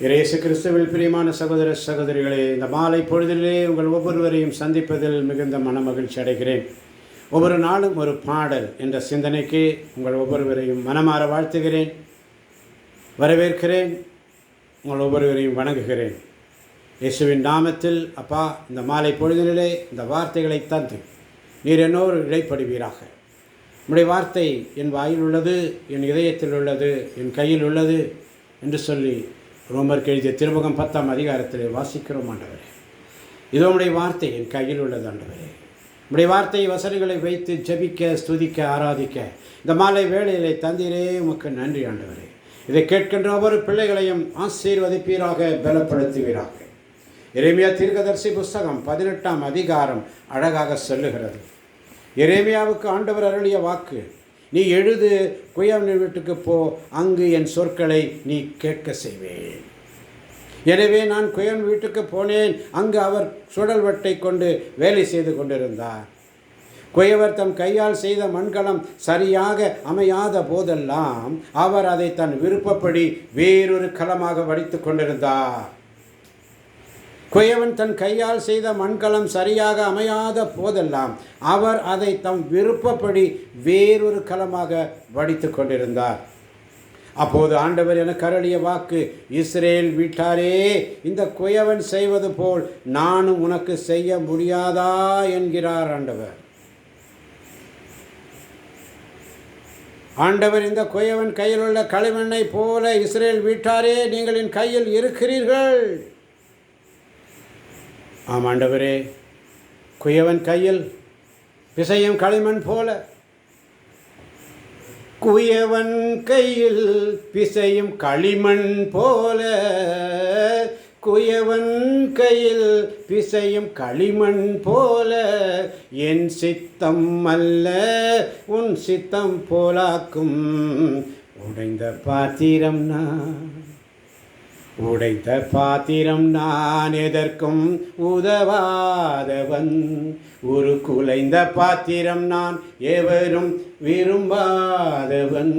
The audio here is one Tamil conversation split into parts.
இயேசு கிறிஸ்துவில் பிரியமான சகோதர சகோதரிகளே, இந்த மாலை பொழுதிலே உங்கள் ஒவ்வொருவரையும் சந்திப்பதில் மிகுந்த மனமகிழ்ச்சி அடைகிறேன். ஒவ்வொரு நாளும் ஒரு பாடல் என்ற சிந்தனைக்கு உங்கள் ஒவ்வொருவரையும் மனமாற வாழ்த்துகிறேன், வரவேற்கிறேன், உங்கள் ஒவ்வொருவரையும் வணங்குகிறேன். இயேசுவின் நாமத்தில் அப்பா, இந்த மாலை பொழுதிலே இந்த வார்த்தைகளை தந்து நீர் என்னோடு இடைப்படுவீராக. உம்முடைய வார்த்தை என் வாயில் உள்ளது, என் இதயத்தில் உள்ளது, என் கையில் உள்ளது என்று சொல்லி ரோமருக்கு எழுதிய திருமுகம் 10ஆம் அதிகாரத்தில் வாசிக்கிறோம். ஆண்டவரே, இதோ உம்முடைய வார்த்தை என் கையில் உள்ளது. ஆண்டவரே, உம்முடைய வார்த்தை வசனங்களை வைத்து ஜெபிக்க, ஸ்துதிக்க, ஆராதிக்க இந்த மாலை வேளையிலே தந்தீரே, உமக்கு நன்றி. ஆண்டவரே, இதை கேட்கின்ற ஒவ்வொரு பிள்ளைகளையும் ஆசீர்வதிப்பீராக, பலப்படுத்துவீராக. எரேமியா தீர்க்கதரிசி புஸ்தகம் 18ஆம் அதிகாரம் அழகாக சொல்லுகிறது. எரேமியாவுக்கு ஆண்டவர் அருளிய வாக்கு, நீ எழுது, குயவன் வீட்டுக்கு போ, அங்கு என் சொற்களை நீ கேட்க செய்வேன். எனவே நான் குயவன் வீட்டுக்கு போனேன். அங்கு அவர் சுழல்வட்டை கொண்டு வேலை செய்து கொண்டிருந்தார். குயவர் தம் கையால் செய்த மண்கலம் சரியாக அமையாத போதெல்லாம் அவர் அதை தன் விருப்பப்படி வேறொரு களமாக வடித்து கொண்டிருந்தார். குயவன் தன் கையால் செய்த மண்கலம் சரியாக அமையாத போதெல்லாம் அவர் அதை தம் விருப்பப்படி வேறொரு களமாக வடித்து கொண்டிருந்தார். அப்போது ஆண்டவர் எனக்கு அருளிய வாக்கு, இஸ்ரேல் வீட்டாரே, இந்த குயவன் செய்வது போல் நானும் உனக்கு செய்ய முடியாதா என்கிறார் ஆண்டவர். ஆண்டவர் இந்த குயவன் கையில் உள்ள களிமண்ணை போல, இஸ்ரேல் வீட்டாரே, நீங்கள் என் கையில் இருக்கிறீர்கள். ஆம் ஆண்டவரே, குயவன் கையில் பிசையும் களிமண் போல, குயவன் கையில் பிசையும் களிமண் போல, குயவன் கையில் பிசையும் களிமண் போல, என் சித்தம் அல்ல உன் சித்தம் போலாக்கும். உடைந்த பாத்திரம் நான், உடைத்த பாத்திரம் நான், எதற்கும் உதவாதவன். ஒரு குலைந்த பாத்திரம் நான், எவரும் விரும்பாதவன்.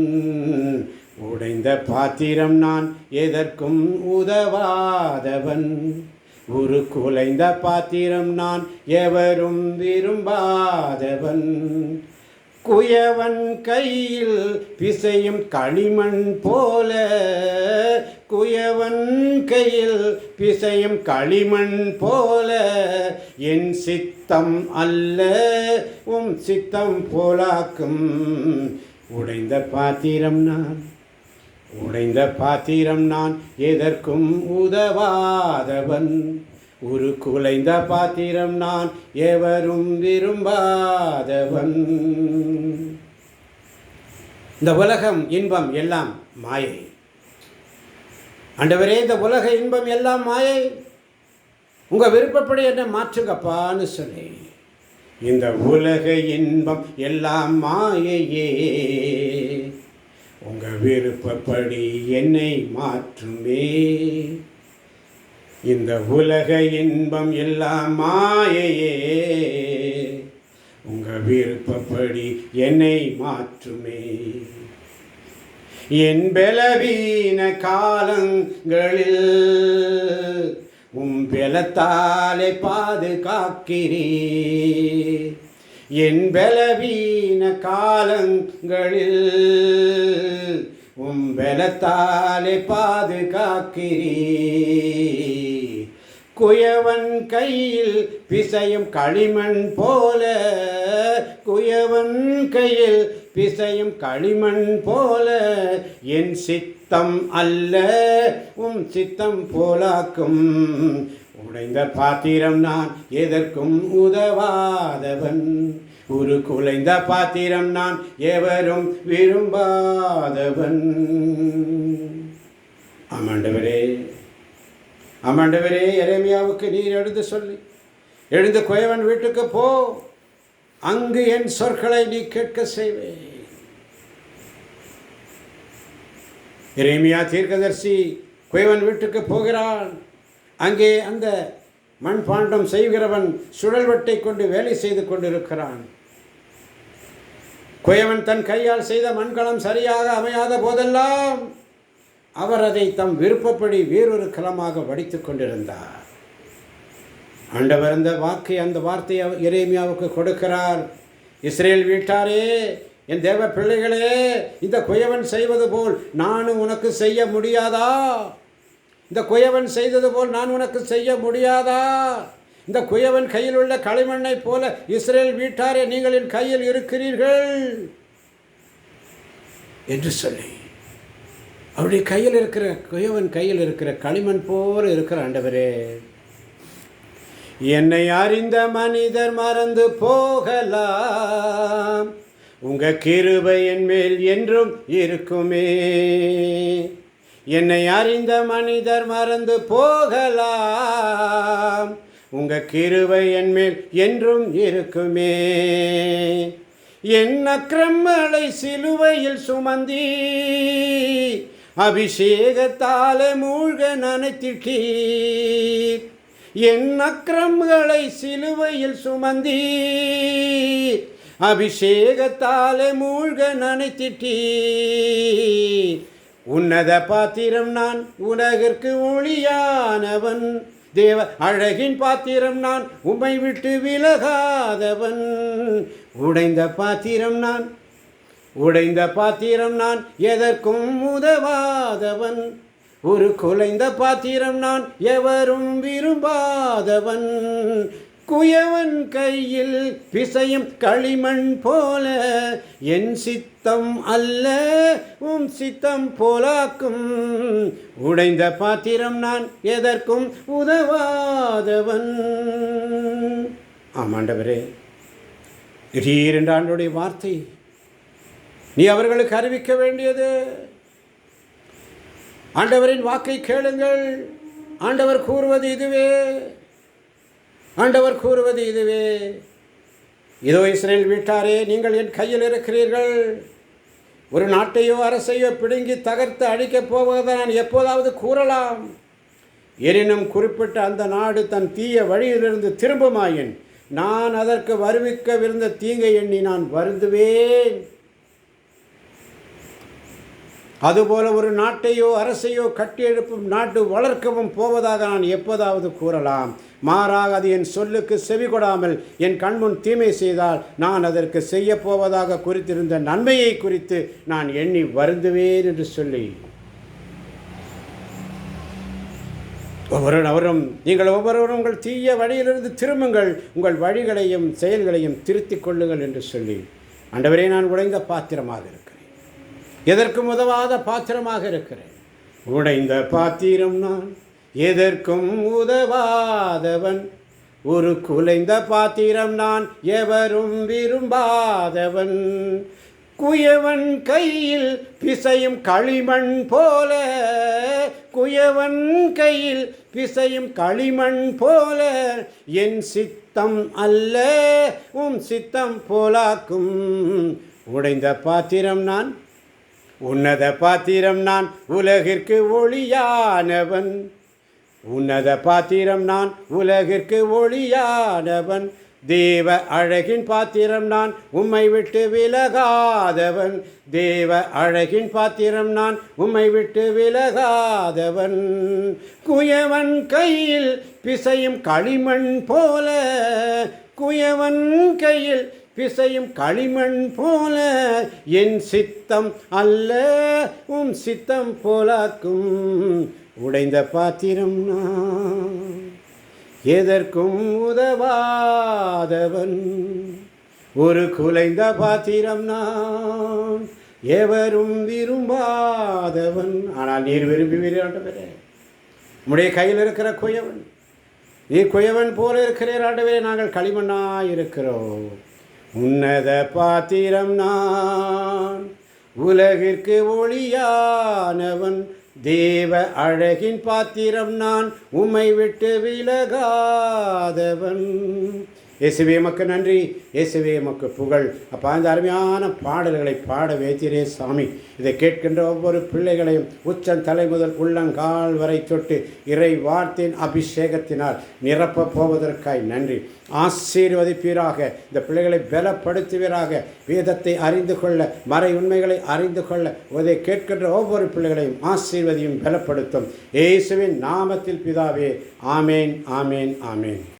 உடைந்த பாத்திரம் நான், எதற்கும் உதவாதவன். ஒரு குலைந்த பாத்திரம் நான், எவரும் விரும்பாதவன். குயவன் கையில் பிசையும் களிமண் போல, குயவன் கையில் பிசையும் களிமண் போல, என் சித்தம் அல்ல உம் சித்தம் போலாக்கும். உடைந்த பாத்திரம் நான், உடைந்த பாத்திரம் நான், எதற்கும் உதவாதவன். ஒரு குலைந்த பாத்திரம் நான், எவரும் விரும்பாதவன். இந்த உலகம் இன்பம் எல்லாம் மாயை. ஆண்டவரே, இந்த உலக இன்பம் எல்லாம் மாயை, உங்கள் விருப்பப்படி என்ன மாற்றுங்கப்பான்னு சொல்லி, இந்த உலக இன்பம் எல்லாம் மாயையே, உங்கள் விருப்பப்படி என்னை மாற்றுமே. இந்த உலக இன்பம் எல்லாம் மாயையே, உங்கள் விருப்பப்படி என்னை மாற்றுமே. என் பலவீன காலங்களில் பலத்தாலே பாதுகாக்கிறீர். என் பலவீன காலங்களில் பலத்தாலே பாதுகாக்கிறீர். குயவன் கையில் பிசையும் களிமண் போல, குயவன் கையில் பிசையும் களிமண் போல, என் சித்தம் அல்ல உம் சித்தம் போலாக்கும். உடைந்த பாத்திரம் நான், எதற்கும் உதவாதவன். ஒரு குலைந்த பாத்திரம் நான், எவரும் விரும்பாதவன். ஆமாண்டவரே, ஆமாண்டவரே, எரேமியாவுக்கு நீர் எழுந்து சொல்லி, எழுந்து குயவன் வீட்டுக்கு போ, அங்கு என் சொற்களை நீ கேட்க செய்வேன். எரேமியா தீர்க்கதரிசி குயவன் வீட்டுக்கு போகிறான். அங்கே அந்த மண்பாண்டம் செய்கிறவன் சுழல்வட்டை கொண்டு வேலை செய்து கொண்டிருக்கிறான். குயவன் தன் கையால் செய்த மண்கலம் சரியாக அமையாத போதெல்லாம் அவர் அதை தம் விருப்பப்படி வேறொரு கலமாக வடித்து கொண்டிருந்தார். ஆண்டவர் அந்த வார்த்தையை எரேமியாவுக்கு கொடுக்கிறார். இஸ்ரேல் வீட்டாரே, என் தேவ பிள்ளைகளே, இந்த குயவன் செய்வது போல் நானும் உனக்கு செய்ய முடியாதா? இந்த குயவன் செய்தது போல் நான் உனக்கு செய்ய முடியாதா? இந்த குயவன் கையில் உள்ள களிமண்ணை போல இஸ்ரேல் வீட்டாரே நீங்கள் என் கையில் இருக்கிறீர்கள் என்று சொல்லி அவருடைய கையில் இருக்கிற குயவன் கையில் இருக்கிற களிமண் போல இருக்கிற ஆண்டவரே, என்னை அறிந்த மனிதர் மறந்து போகலாம், உங்க கிருபை என் மேல் என்றும் இருக்குமே. என்னை அறிந்த மனிதர் மறந்து போகலாம், உங்க கிருபை என் மேல் என்றும் இருக்குமே. என் அக்கிரமங்களை சிலுவையில் சுமந்தி அபிஷேகத்தாலே மூழ்க நனைத்திட்டீர். என் அக்கிரமங்களை சிலுவையில் சுமந்தி அபிஷேகத்தாலே மூழ்க நனைத்திட்டீர். உன்னத பாத்திரம் நான், உலகிற்கு ஒளியானவன், தேவ அழகின் பாத்திரம் நான், உம்மை விட்டு விலகாதவன். உடைந்த பாத்திரம் நான், எதற்கும் உதவாதவன். ஒரு குலைந்த பாத்திரம் நான், எவரும் விரும்பாதவன். குயவன் கையில் பிசையும் களிமண் போல என் சித்தம் அல்ல உம் சித்தம் போலாக்கும். உடைந்த பாத்திரம் நான், எதற்கும் உதவாதவன். ஆமாண்டவரே, திடீரென்று ஆண்டவருடைய வார்த்தை நீ அவர்களுக்கு அறிவிக்க வேண்டியது. ஆண்டவரின் வாக்கை கேளுங்கள். ஆண்டவர் கூறுவது இதுவே. இதோ இஸ்ரேல் வீட்டாரே, நீங்கள் என் கையில் இருக்கிறீர்கள். ஒரு நாட்டையோ அரசையோ பிடுங்கி தகர்த்து அழிக்கப் போவதை நான் எப்போதாவது கூறலாம். எனினும் குறிப்பிட்ட அந்த நாடு தன் தீய வழியிலிருந்து திரும்புமாயின் நான் அதற்கு வருவிக்கவிருந்த தீங்கை எண்ணி நான் வருந்துவேன். அதுபோல ஒரு நாட்டையோ அரசையோ கட்டியெழுப்பும் நாட்டு வளர்க்கவும் போவதாக நான் எப்போதாவது கூறலாம். மாறாக அது என் சொல்லுக்கு செவி கொடாமல் என் கண்முன் தீமை செய்தால் நான் அதற்கு செய்ய போவதாக குறித்திருந்த நன்மையை குறித்து நான் எண்ணி வருந்துவேன் என்று சொல்லி நீங்கள் ஒவ்வொருவரும் உங்கள் தீய வழியிலிருந்து திரும்புங்கள், உங்கள் வழிகளையும் செயல்களையும் திருத்திக் கொள்ளுங்கள் என்று சொல்லி, ஆண்டவரே, நான் உடைந்த பாத்திரமாக இருக்கிறேன், எதற்கும் உதவாத பாத்திரமாக இருக்கிறேன். உடைந்த பாத்திரம் நான், எதற்கும் உதவாதவன். ஒரு குலைந்த பாத்திரம் நான், எவரும் விரும்பாதவன். குயவன் கையில் பிசையும் களிமண் போல, குயவன் கையில் பிசையும் களிமண் போல என் சித்தம் அல்ல உம் சித்தம் போலாக்கும். உடைந்த பாத்திரம் நான், உன்னத பாத்திரம் நான், உலகிற்கு ஒளியானவன். உன்னத பாத்திரம் நான், உலகிற்கு ஒளியானவன். தேவ அழகின் பாத்திரம் நான், உம்மை விட்டு விலகாதவன். தேவ அழகின் பாத்திரம் நான், உம்மை விட்டு விலகாதவன். குயவன் கையில் பிசையும் களிமண் போல, குயவன் கையில் பிசையும் களிமண் போல என் சித்தம் அல்ல உம் சித்தம் போலாக்கும். உடைந்த பாத்திரம் நான், எதற்கும் உதவாதவன். ஒரு குலைந்த பாத்திரம் நான், எவரும் விரும்பாதவன். ஆனால் நீர் விரும்புவீரே, உம்முடைய கையில் இருக்கிற குயவன், நீ குயவன் போல இருக்கிறீர் ஆண்டவரே, நாங்கள் களிமண்ணாய் இருக்கிறோம். உன்னத பாத்திரம் நான், உலகிற்கு ஒளியானவன். தேவ அழகின் பாத்திரம் நான், உம்மை விட்டு விலகாதவன். இயேசுவே எமக்கு நன்றி, இயேசுவே எமக்கு புகழ். அப்போ இந்த அருமையான பாடல்களை பாட வைத்தீரே சாமி. இதை கேட்கின்ற ஒவ்வொரு பிள்ளைகளையும் உச்சம் தலை முதல் உள்ளங்கால் வரை தொட்டு இறை வார்த்தையின் அபிஷேகத்தினால் நிரப்ப போவதற்காய் நன்றி. ஆசீர்வதிப்பீராக, இந்த பிள்ளைகளை பலப்படுத்துவீராக, வேதத்தை அறிந்து கொள்ள, மறை உண்மைகளை அறிந்து கொள்ள இதை கேட்கின்ற ஒவ்வொரு பிள்ளைகளையும் ஆசீர்வதியும் பலப்படுத்தும். இயேசுவின் நாமத்தில் பிதாவே, ஆமேன், ஆமேன், ஆமேன்.